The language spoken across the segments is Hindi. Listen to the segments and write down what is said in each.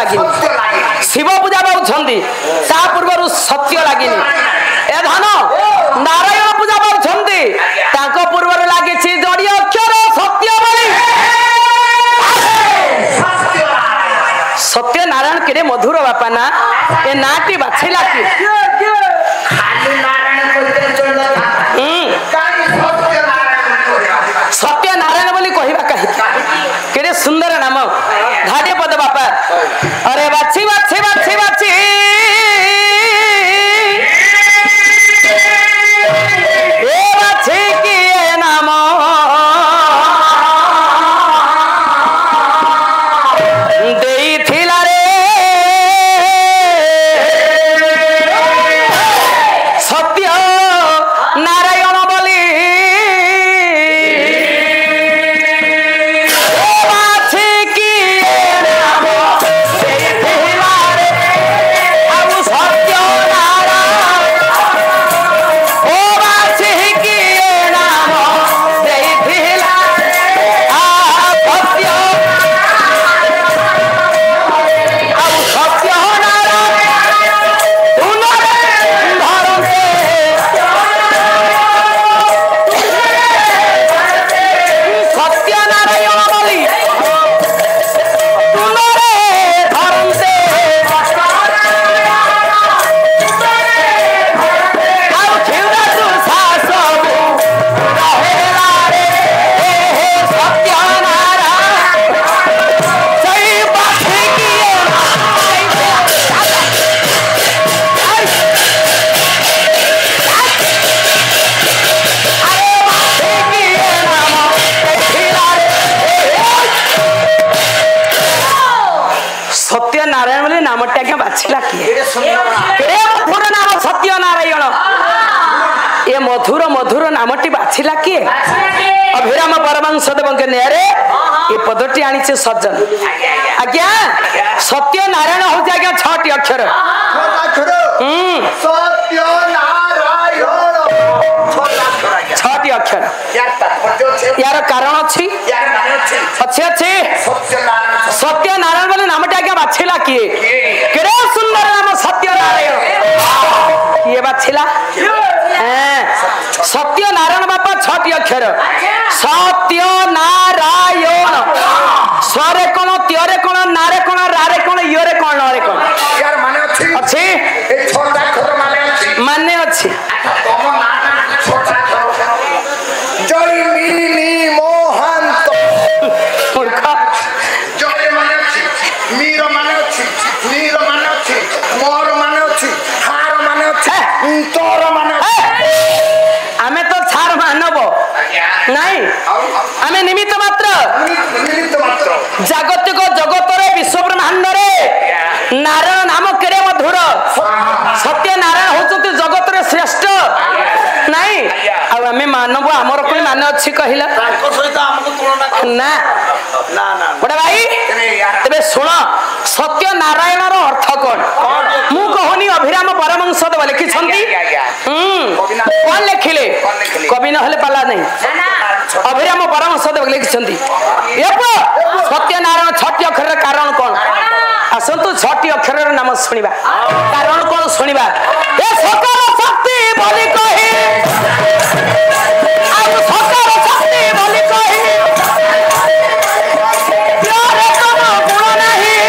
लगी शिव पूजा पाउछंदी ता पूर्व सत्य लागिनी ए धन नारायण पूजा पाउछंदी ताको पूर्व लागी जड़ी अक्षर सत्य बोली सत्य नारायण केरे मधुर बापा ना ए नाटी बाछिला की सत्य नारायण बोली कहवा कहीं केरे सुंदर नाम धाडे पद बापा अरे बाछी बाछी बाछी बाछी ए बाछी की नाम देइथिला रे सत्य नारायण बोली नारायण बोले नाम क्या बाछिला किए मधुर नाम सत्य नारायण ये मधुर मधुर नामटी बाछिला किए अभिराम परमहंस देव के नेरे ये पदटी आनी सज्जन आज्ञा सत्य नारायण हूँ आज्ञा 6टी अक्षर सत्य नारायण 6टी अक्षर यार कारण अच्छी अच्छे अच्छे सत्य नारायण बोले नामटा आज्ञा बाछिला किए केरे सुंदर नाम सत्य नारायण किए बाछिला सत्य नारायण बापा 6टी अक्षर सत्य नारायण स्वरे कौन त्योरे कौन नारे कौन रारे कौन योरे कौन नरे कौन यार माने अच्छी अच्छी ए 6टा अक्षर माने अच्छी तम नाम 6टा जय मिनी मोहंत मूर्ख जय माने अच्छी मीर माने अच्छी नीर माने अच्छी मोर माने अच्छी हार माने अच्छी तोर माने आमे तो छार मानव नहीं आमे निमित्त मात्र जागतिक जगत रे विश्व ब्रह्मांड रे नारायण नाम केरे मधुर सत्य नारायण होचते जगत रे श्रेष्ठ नहीं आ आमे मानव हमर कोई मान अछि कहिला ताको सहित हमको तुलना ना ना ना बड़ा भाई तबे सुन सत्य नारायण रो अर्थ कोन मु कहनी अभिराम परमहंस देव लिखि छंती कोन लिखिले कवि न हले पाला नहीं अभिराम परमहंस देव लिखि छंती एपो सत्य नारायण 6टी अक्षर कारण कोन आसंतु 6टी अक्षर नाम सुनिबा कारण कोन सुनिबा ए सकल शक्ति बोली कहि आ सकल शक्ति बोली कहि प्यारे कोनो गुण नहीं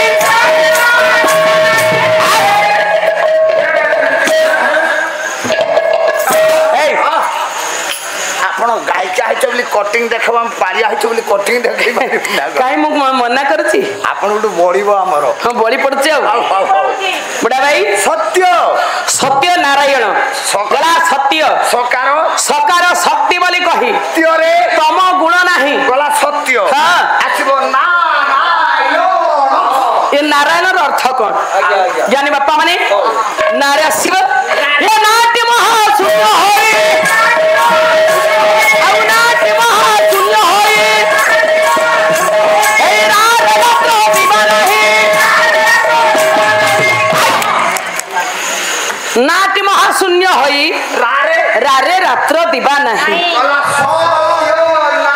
आपण गायिका है बोली कटिंग देखबा पारिया है बोली कटिंग देखै काई मु मना करछि आपण उठ बढिबो हमर हां बड़ी पड़छ बड़ा भाई सत्य सत्य नारायण गला सत्य सकार सकार शक्ति बोली कहि त्योरे तम गुण नाही गला सत्य हां आसीबो नारायण ये नारायण रो अर्थ कोन ज्ञानी बापा माने नारायण शिव ये नाट्य महाशून्य होई औ नाट्य महाशून्य होई हे रात रात्र दिवा नहीं नाट्य महाशून्य होई रारे रारे रात्र दिवा नहीं गला सत्य ना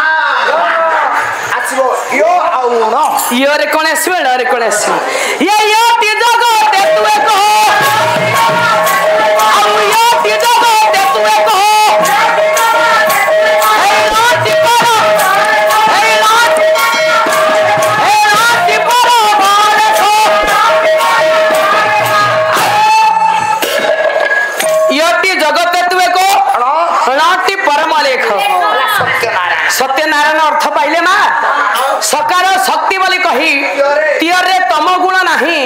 आसीबो यो आउ गौण योरे कोण आसीबे डरे कोण आसीबे ये ती जगते तू एक हो आउ ये ती जगते तू एक हो हे लाटी पर बाल को ये ती जगते तू एक हो लाटी परम लेख सत्यनारायण अर्थ पाइले मा सकार शक्ति बोली कही तीर तम गुण नहीं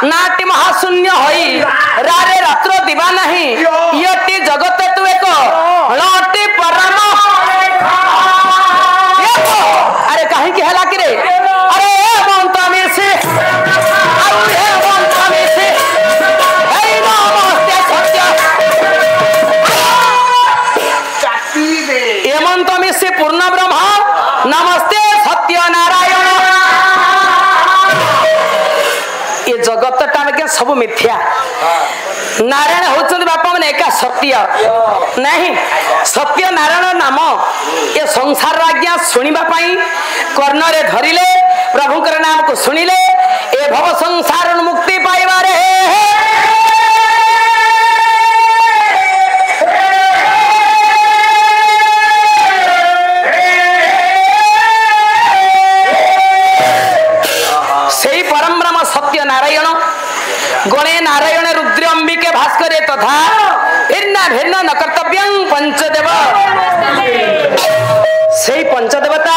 नाटी महाशून्य होई रारे रात्र दिवा नहीं यति जगत तू एक लटी परम अरे कहीं के हला कि रे अरे मंत में से आउ हे मंत में से हे नमस्ते सत्य चापी दे ए मंत में से पूर्ण ब्रह्म नमस्ते सत्य नारायण ये जगत टा सब मिथ्या नारायण होचंदी बापा माने एका सत्य नहीं सत्य नारायण नाम ये संसार आज्ञा सुनिबा पई कर्ण रे धरिले प्रभुकर नाम को सुनिले ए भव संसार मुक्ति पाइबारे सेई परम ब्रह्म सत्य नारायण गणे नारायण रुद्र अंबिके भास्करे तथा भिन्न भिन्न न कर्तव्यं पंचदेव सेई पंचदेवता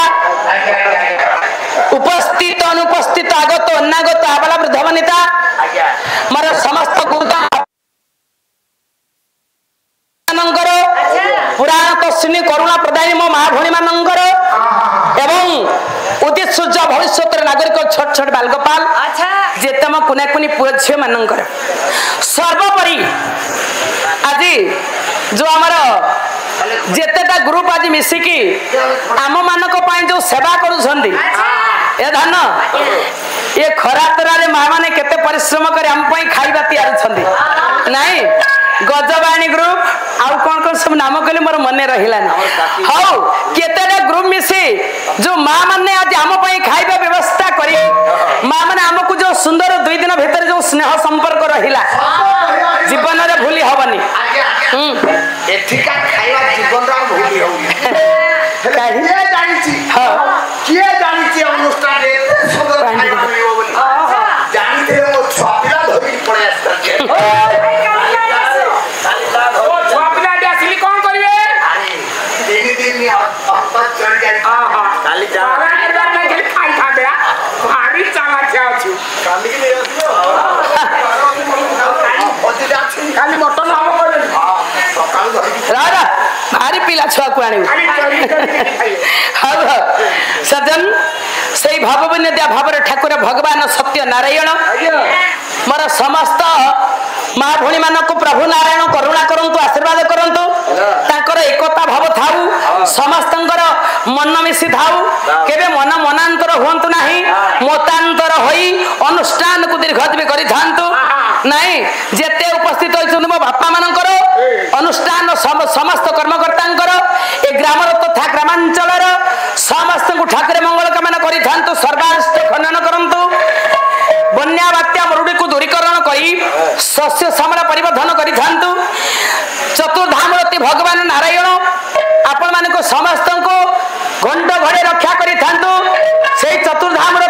उपस्थित अनुपस्थित आगत अनागत आबला वृद्ध वनिता मर समस्त गुरुता मानकर पुराण तस्विनी करुणा प्रदायी मो माँ भणी मानकर एवं उदित सूर्य भविष्य नागरिक छोट छोट बालगोपाल जेतम कुना कुनी पुଅ झिଅ मानकर सर्वोपरि आज जो आमर जेतेटा ग्रुप आज मिसिकी आम मानक पई जो सेवा करूछंदी ए धन ये खरा तरारे माँ माने केते परिश्रम करे हम पई खाइबा तैयार छंदी नाही गजबाणी ग्रुप आउ कौन कौन सब नाम कहले मोर मने रहिला हौ केतेटा ग्रुप मिसी जो माँ माने आज आम पई खाइबा व्यवस्था करी माँ माने हमकु जो सुंदर 2 दिन भीतर जो स्नेह संपर्क रहिला जीवन रे भूली हबनी एथिका खाइबा जीवन रा भूली होई काहे के जानि छी हां के जानि छी अनुष्ठान रे सुंदर खाइबा मिलिबो बोली जानि थे ओ छापिला धरि पड़े आस्ता भारी पिला छुआ को आनी सज्जन से भाव विनद्या भाव ठाकुर भगवान सत्य नारायण मोर समस्त माँ भणी मान को प्रभु नारायण करुणा करंतु आशीर्वाद करंतु तांकर एकता भाव थाउ समस्तंकर मन मिसी थाउ केबे मन मनांतर होंतु नाही मतांतर होई अनुष्ठान को दीर्घजीवी करि थांतु नाही जेते उपस्थित होइछन मो बापा मानकर अनुष्ठान समस्त कर्मकर्तांकर ए ग्रामर तथा ग्रामांचलर समस्त को ठाकुर मंगल कामना करि थांतु सर्वाष्ट खनन करंतु बन्या बात्या मरुडी को दूरीकरण करी शस्य श्यामला परिवर्धन करि थांतु चतुर्धामरती भगवान नारायण आपण माने को समस्त को घंट घड़े रक्षा करि थांतु से चतुर्धामर